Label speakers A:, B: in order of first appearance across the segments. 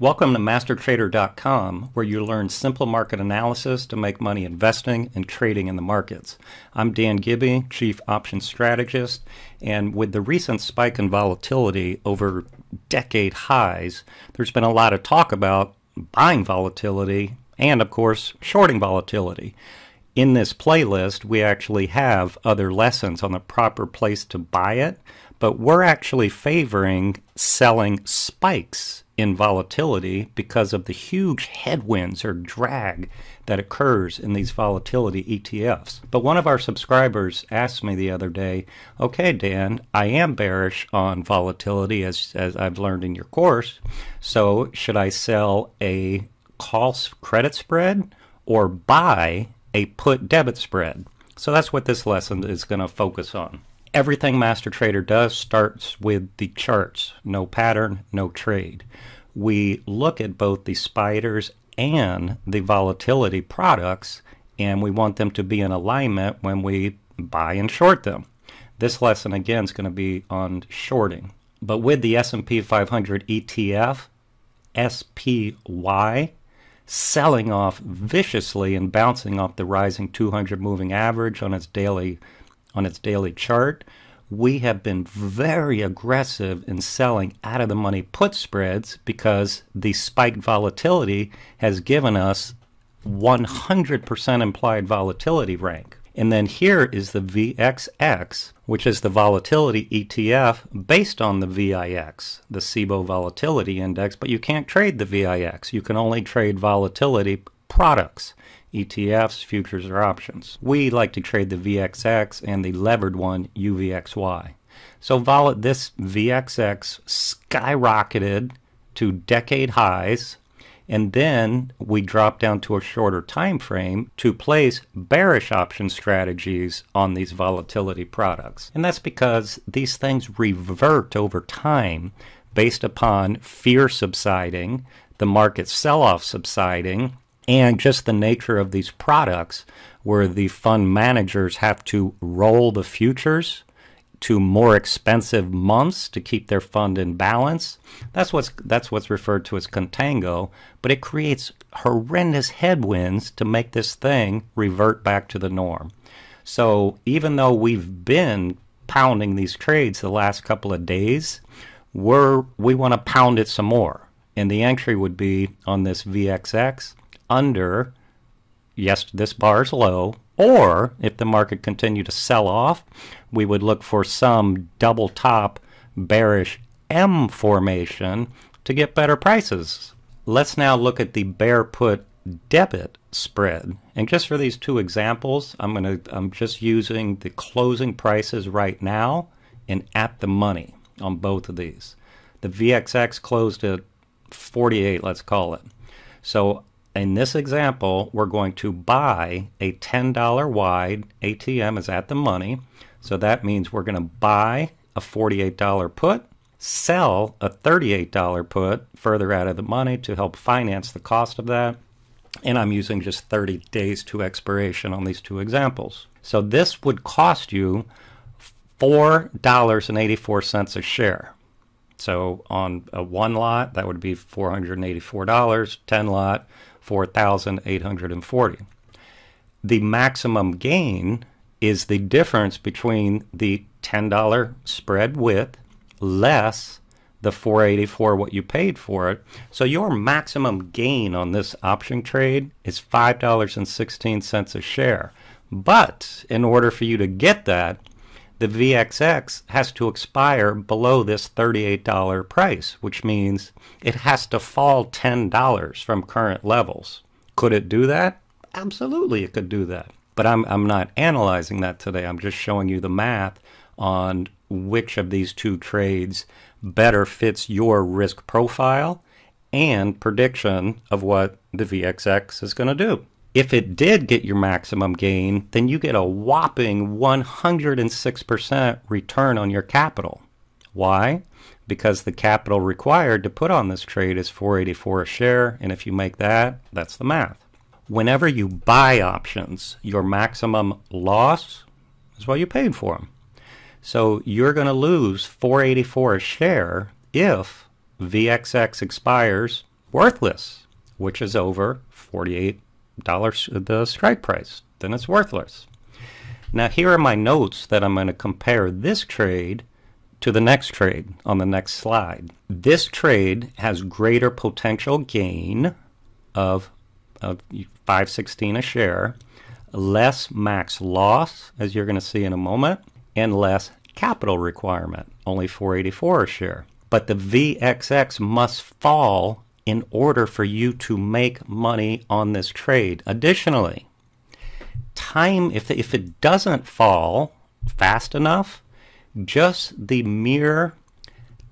A: Welcome to MasterTrader.com, where you learn simple market analysis to make money investing and trading in the markets. I'm Dan Gibby, Chief Options Strategist, and with the recent spike in volatility over decade highs, there's been a lot of talk about buying volatility and, of course, shorting volatility. In this playlist, we actually have other lessons on the proper place to buy it, but we're actually favoring selling spikes in volatility because of the huge headwinds or drag that occurs in these volatility ETFs. But one of our subscribers asked me the other day, okay, Dan, I am bearish on volatility as I've learned in your course, so should I sell a call credit spread or buy a put debit spread? So that's what this lesson is going to focus on. Everything Master Trader does starts with the charts. No pattern, no trade. We look at both the spiders and the volatility products, and we want them to be in alignment when we buy and short them. This lesson, again, is going to be on shorting. But with the S&P 500 ETF, SPY, selling off viciously and bouncing off the rising 200 moving average on its daily chart, we have been very aggressive in selling out of the money put spreads because the spiked volatility has given us 100% implied volatility rank. And then here is the VXX, which is the volatility ETF based on the VIX, the SIBO Volatility Index, but you can't trade the VIX. You can only trade volatility products, ETFs, futures, or options. We like to trade the VXX and the levered one, UVXY. So this VXX skyrocketed to decade highs, and then we dropped down to a shorter time frame to place bearish option strategies on these volatility products. And that's because these things revert over time based upon fear subsiding, the market sell-off subsiding, and just the nature of these products where the fund managers have to roll the futures to more expensive months to keep their fund in balance. That's what's referred to as contango, but it creates horrendous headwinds to make this thing revert back to the norm. So even though we've been pounding these trades the last couple of days, we want to pound it some more. And the entry would be on this VXX under, yes, this bar is low, or if the market continued to sell off, we would look for some double top bearish M formation to get better prices. Let's now look at the Bear Put Debit Spread. And just for these two examples, I'm just using the closing prices right now and at the money on both of these. The VXX closed at 48, let's call it. So in this example, we're going to buy a $10 wide, ATM is at the money, so that means we're going to buy a $48 put, sell a $38 put further out of the money to help finance the cost of that, and I'm using just 30 days to expiration on these two examples. So this would cost you $4.84 a share. So on a one lot, that would be $484, 10 lot, $4,840. The maximum gain is the difference between the $10 spread width less the $484 what you paid for it. So your maximum gain on this option trade is $5.16 a share. But in order for you to get that, the VXX has to expire below this $38 price, which means it has to fall $10 from current levels. Could it do that? Absolutely, it could do that. But I'm not analyzing that today. I'm just showing you the math on which of these two trades better fits your risk profile and prediction of what the VXX is going to do. If it did get your maximum gain, then you get a whopping 106% return on your capital. Why? Because the capital required to put on this trade is $484 a share, and if you make that, that's the math. Whenever you buy options, your maximum loss is what you paid for them. So you're going to lose $484 a share if VXX expires worthless, which is over $48 the strike price. Then it's worthless. Now here are my notes that I'm going to compare this trade to the next trade on the next slide. This trade has greater potential gain of $5.16 a share, less max loss, as you're going to see in a moment, and less capital requirement, only $4.84 a share. But the VXX must fall in order for you to make money on this trade. Additionally, if it doesn't fall fast enough, just the mere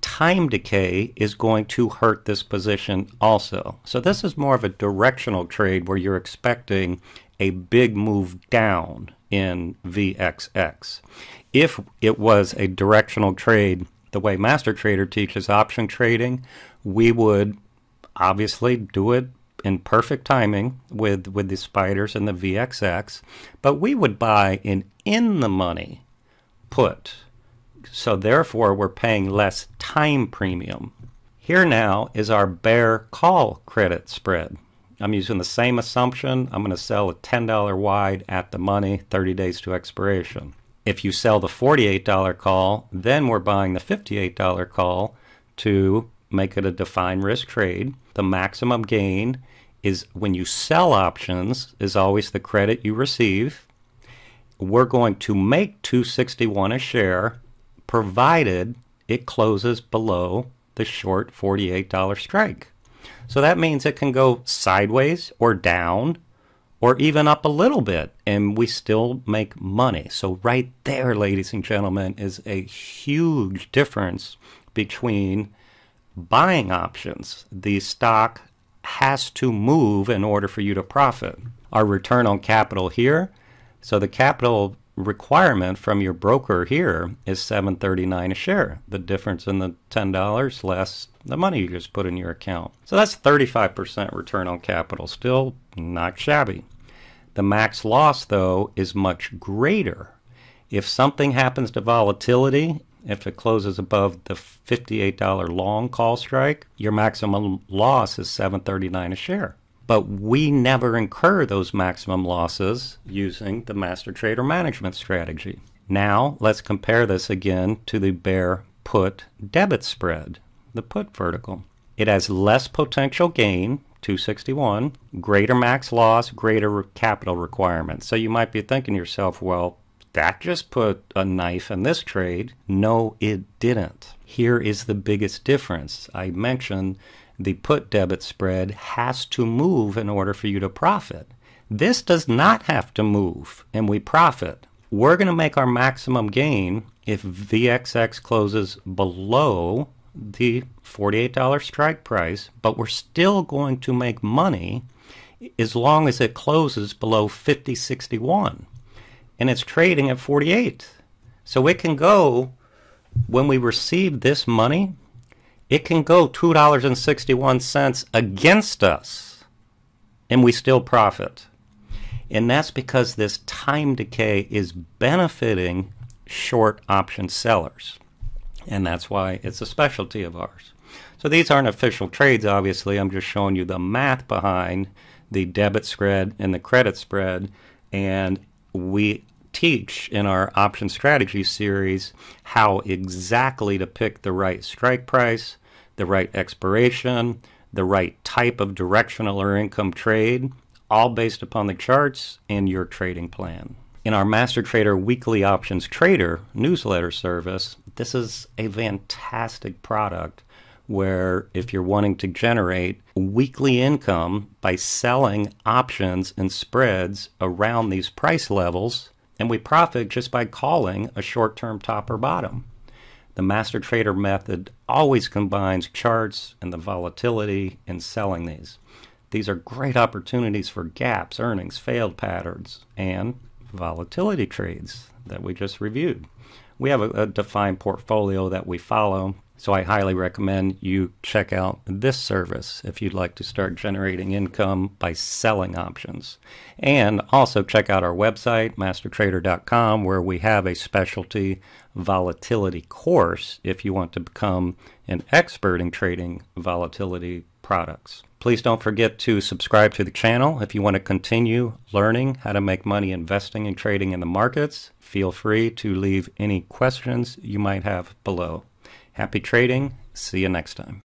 A: time decay is going to hurt this position also. So this is more of a directional trade where you're expecting a big move down in VXX. If it was a directional trade the way Master Trader teaches option trading, we would obviously do it in perfect timing with the spiders and the VXX, but we would buy an in-the-money put. So therefore, we're paying less time premium. Here now is our bear call credit spread. I'm using the same assumption. I'm going to sell a $10 wide at the money, 30 days to expiration. If you sell the $48 call, then we're buying the $58 call to make it a defined risk trade. The maximum gain is when you sell options is always the credit you receive. We're going to make $2.61 a share provided it closes below the short $48 strike. So that means it can go sideways or down or even up a little bit and we still make money. So right there, ladies and gentlemen, is a huge difference between buying options. The stock has to move in order for you to profit. Our return on capital here, so the capital requirement from your broker here is $7.39 a share. The difference in the $10 less the money you just put in your account. So that's 35% return on capital. Still not shabby. The max loss, though, is much greater. If something happens to volatility, if it closes above the $58 long call strike, your maximum loss is $7.39 a share. But we never incur those maximum losses using the Master Trader management strategy. Now, let's compare this again to the Bear Put Debit Spread, the put vertical. It has less potential gain, 261, greater max loss, greater capital requirements. So you might be thinking to yourself, well, that just put a knife in this trade. No, it didn't. Here is the biggest difference. I mentioned the put debit spread has to move in order for you to profit. This does not have to move, and we profit. We're going to make our maximum gain if VXX closes below the $48 strike price, but we're still going to make money as long as it closes below 50.61. And it's trading at 48. So it can go, when we receive this money, it can go $2.61 against us, and we still profit. And that's because this time decay is benefiting short option sellers. And that's why it's a specialty of ours. So these aren't official trades, obviously. I'm just showing you the math behind the debit spread and the credit spread. And we teach in our option strategy series how exactly to pick the right strike price, the right expiration, the right type of directional or income trade, all based upon the charts and your trading plan. In our Master Trader Weekly Options Trader newsletter service, this is a fantastic product where if you're wanting to generate weekly income by selling options and spreads around these price levels, and we profit just by calling a short-term top or bottom. The Master Trader method always combines charts and the volatility in selling these. These are great opportunities for gaps, earnings, failed patterns, and volatility trades that we just reviewed. We have a defined portfolio that we follow. So I highly recommend you check out this service if you'd like to start generating income by selling options. And also check out our website, mastertrader.com, where we have a specialty volatility course if you want to become an expert in trading volatility products. Please don't forget to subscribe to the channel. If you want to continue learning how to make money investing and trading in the markets, feel free to leave any questions you might have below. Happy trading. See you next time.